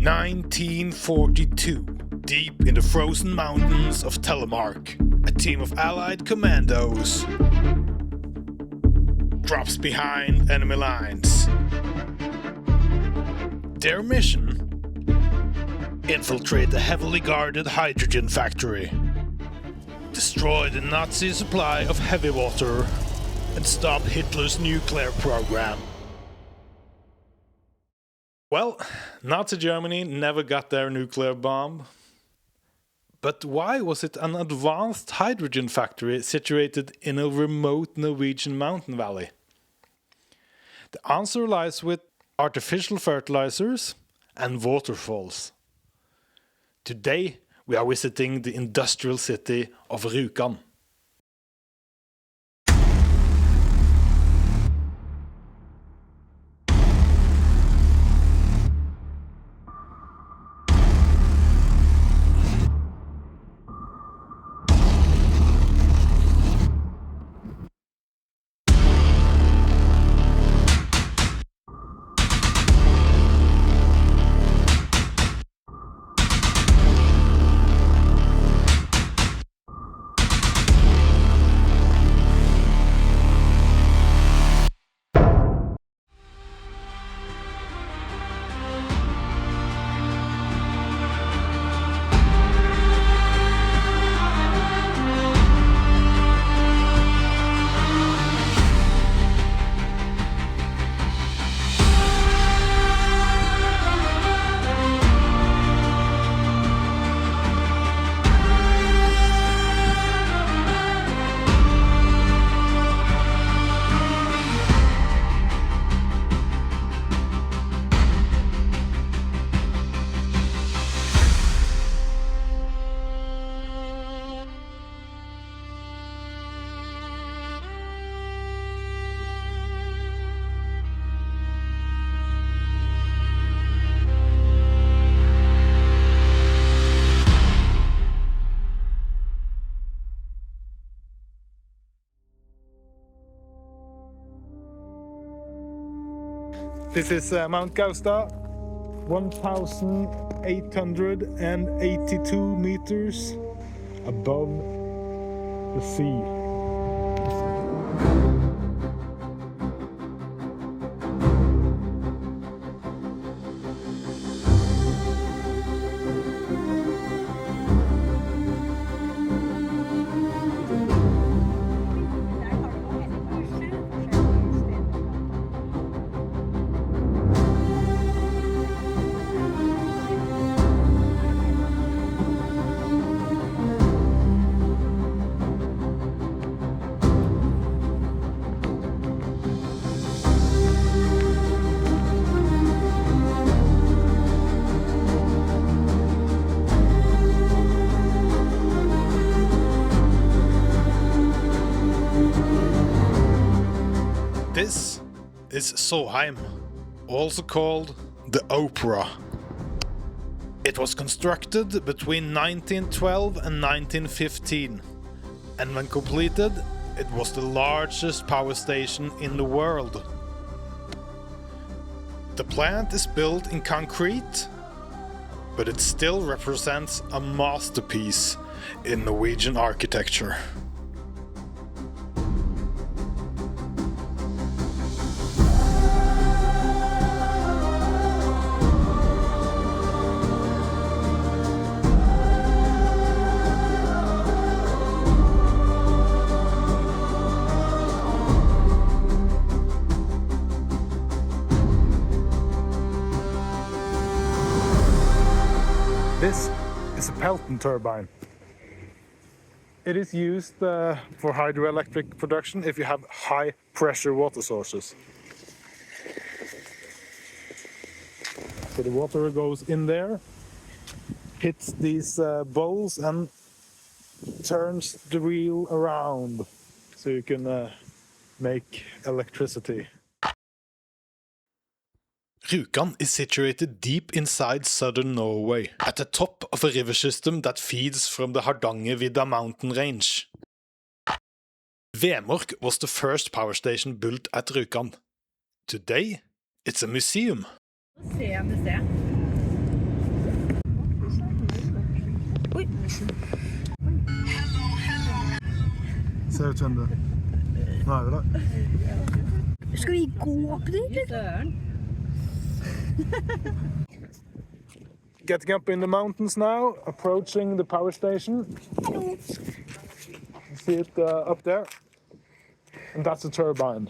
1942, deep in the frozen mountains of Telemark, a team of Allied commandos drops behind enemy lines. Their mission? Infiltrate the heavily guarded hydrogen factory, destroy the Nazi supply of heavy water, and stop Hitler's nuclear program. Well, Nazi Germany never got their nuclear bomb. But why was it an advanced hydrogen factory situated in a remote Norwegian mountain valley? The answer lies with artificial fertilizers and waterfalls. Today we are visiting the industrial city of Rjukan. This is Mount Gaustad, 1,882 meters above the sea. This is Soheim, also called the Opera. It was constructed between 1912 and 1915, and when completed, it was the largest power station in the world. The plant is built in concrete, but it still represents a masterpiece in Norwegian architecture. This is a Pelton turbine. It is used for hydroelectric production if you have high pressure water sources. So the water goes in there, hits these bowls and turns the wheel around so you can make electricity. Rjukan is situated deep inside southern Norway, at the top of a river system that feeds from the Hardangervidda mountain range. Vemork was the first power station built at Rjukan. Today, it's a museum. Oi. Ser ut som det. Nei, det da. Skal vi gå opp dit? Getting up in the mountains now, approaching the power station. See it up there? And that's the turbine.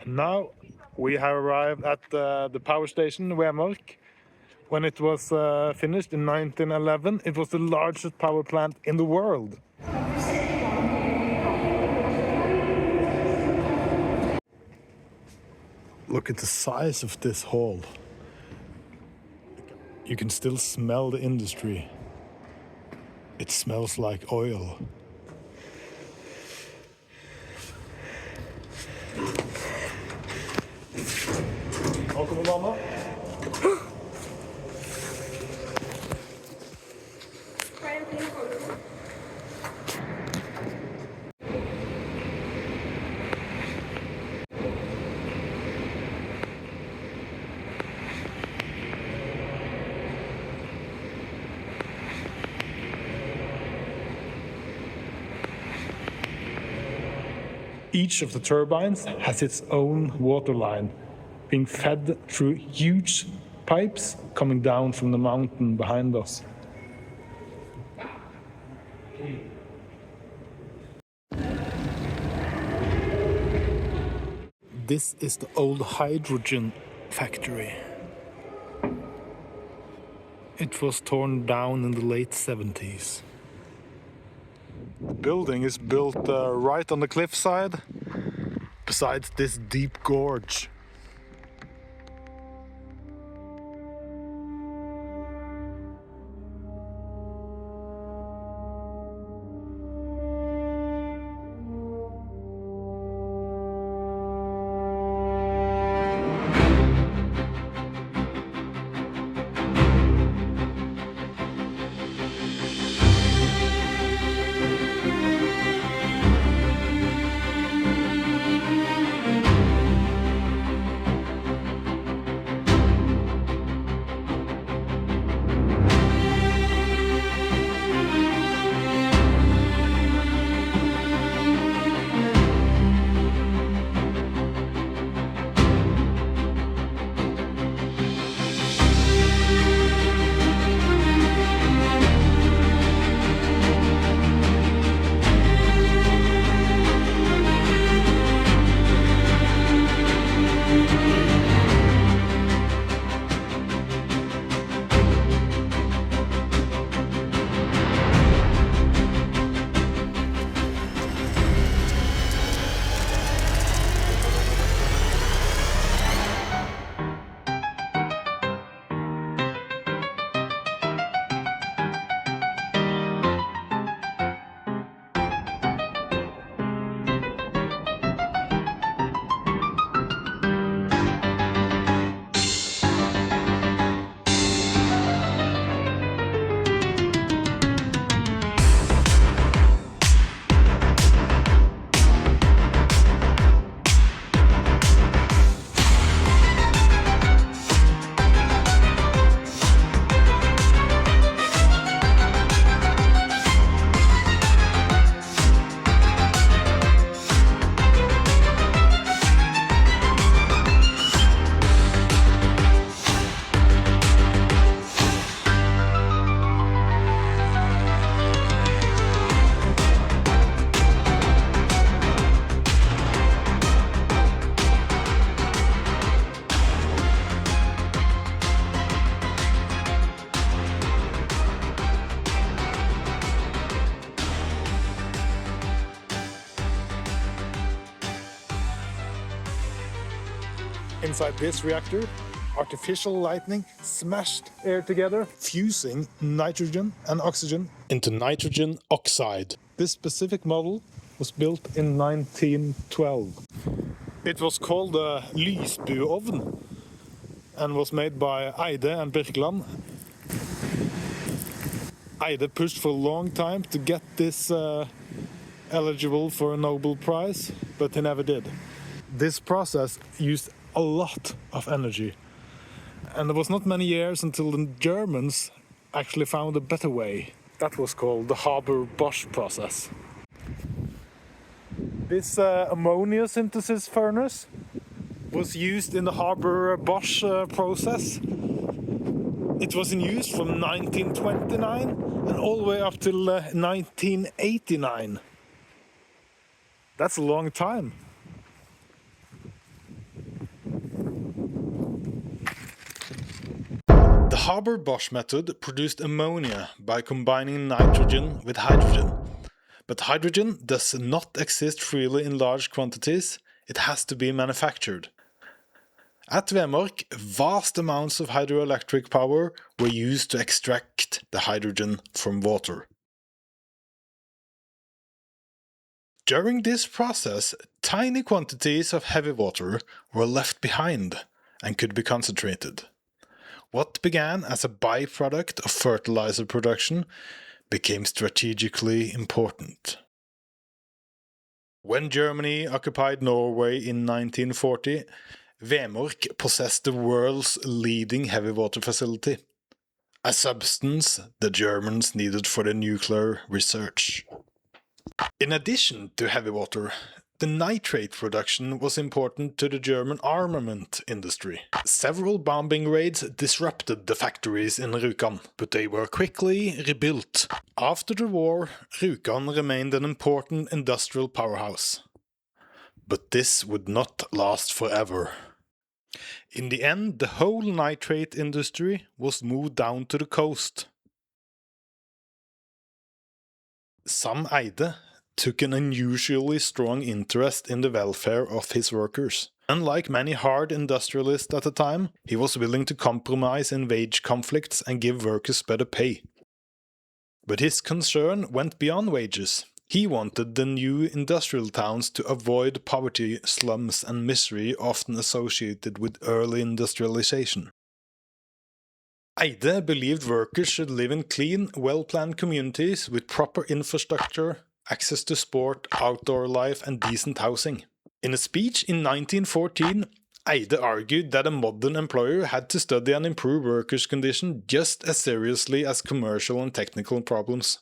Now we have arrived at the power station, Vemork. When it was finished in 1911, it was the largest power plant in the world. Look at the size of this hall. You can still smell the industry. It smells like oil. Welcome, Mama. Each of the turbines has its own water line, being fed through huge pipes coming down from the mountain behind us. This is the old hydrogen factory. It was torn down in the late 70s. The building is built right on the cliffside, beside this deep gorge. Inside this reactor, artificial lightning smashed air together, fusing nitrogen and oxygen into nitrogen oxide. This specific model was built in 1912. It was called a lysbuovn and was made by Eyde and Birkeland. Eyde pushed for a long time to get this eligible for a Nobel Prize. but he never did. This process used a lot of energy, and it was not many years until the Germans actually found a better way. That was called the Haber-Bosch process. This ammonia synthesis furnace was used in the Haber-Bosch process. It was in use from 1929 and all the way up till 1989. That's a long time. The Haber-Bosch method produced ammonia by combining nitrogen with hydrogen. But hydrogen does not exist freely in large quantities, it has to be manufactured. At Vemork, vast amounts of hydroelectric power were used to extract the hydrogen from water. During this process, tiny quantities of heavy water were left behind and could be concentrated. What began as a byproduct of fertilizer production became strategically important. When Germany occupied Norway in 1940, Vemork possessed the world's leading heavy water facility, a substance the Germans needed for their nuclear research. In addition to heavy water, the nitrate production was important to the German armament industry. Several bombing raids disrupted the factories in Rjukan, but they were quickly rebuilt. After the war, Rjukan remained an important industrial powerhouse. But this would not last forever. In the end, the whole nitrate industry was moved down to the coast. Sam Eyde took an unusually strong interest in the welfare of his workers. Unlike many hard industrialists at the time, he was willing to compromise in wage conflicts and give workers better pay. But his concern went beyond wages. He wanted the new industrial towns to avoid poverty, slums and misery often associated with early industrialization. Eyde believed workers should live in clean, well-planned communities with proper infrastructure, access to sport, outdoor life and decent housing. In a speech in 1914, Eyde argued that a modern employer had to study and improve workers' condition just as seriously as commercial and technical problems.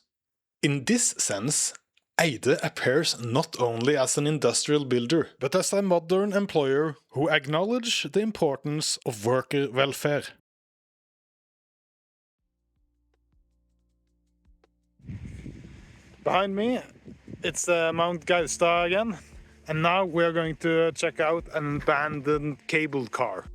In this sense, Eyde appears not only as an industrial builder, but as a modern employer who acknowledged the importance of worker welfare. Behind me, it's Mount Gaustad again, and now we are going to check out an abandoned cable car.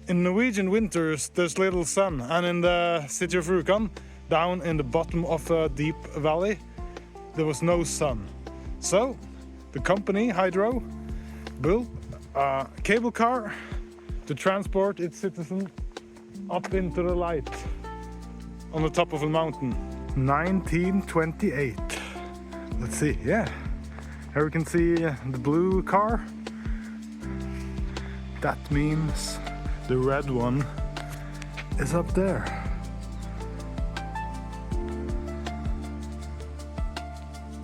In Norwegian winters there's little sun, and in the city of Rjukan, down in the bottom of a deep valley, there was no sun. So the company Hydro built a cable car to transport its citizens up into the light on the top of a mountain. 1928. Let's see, yeah. Here we can see the blue car. That means the red one is up there.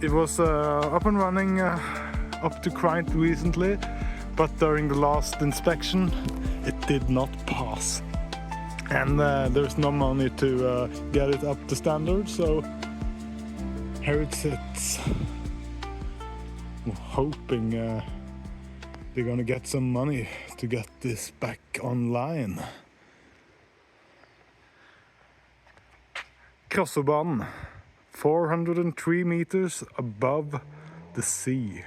It was up and running up to quite recently, but during the last inspection it did not pass. And there's no money to get it up to standard, so here it sits. I'm hoping they're gonna get some money to get this back online. Krossobanen, 403 meters above the sea.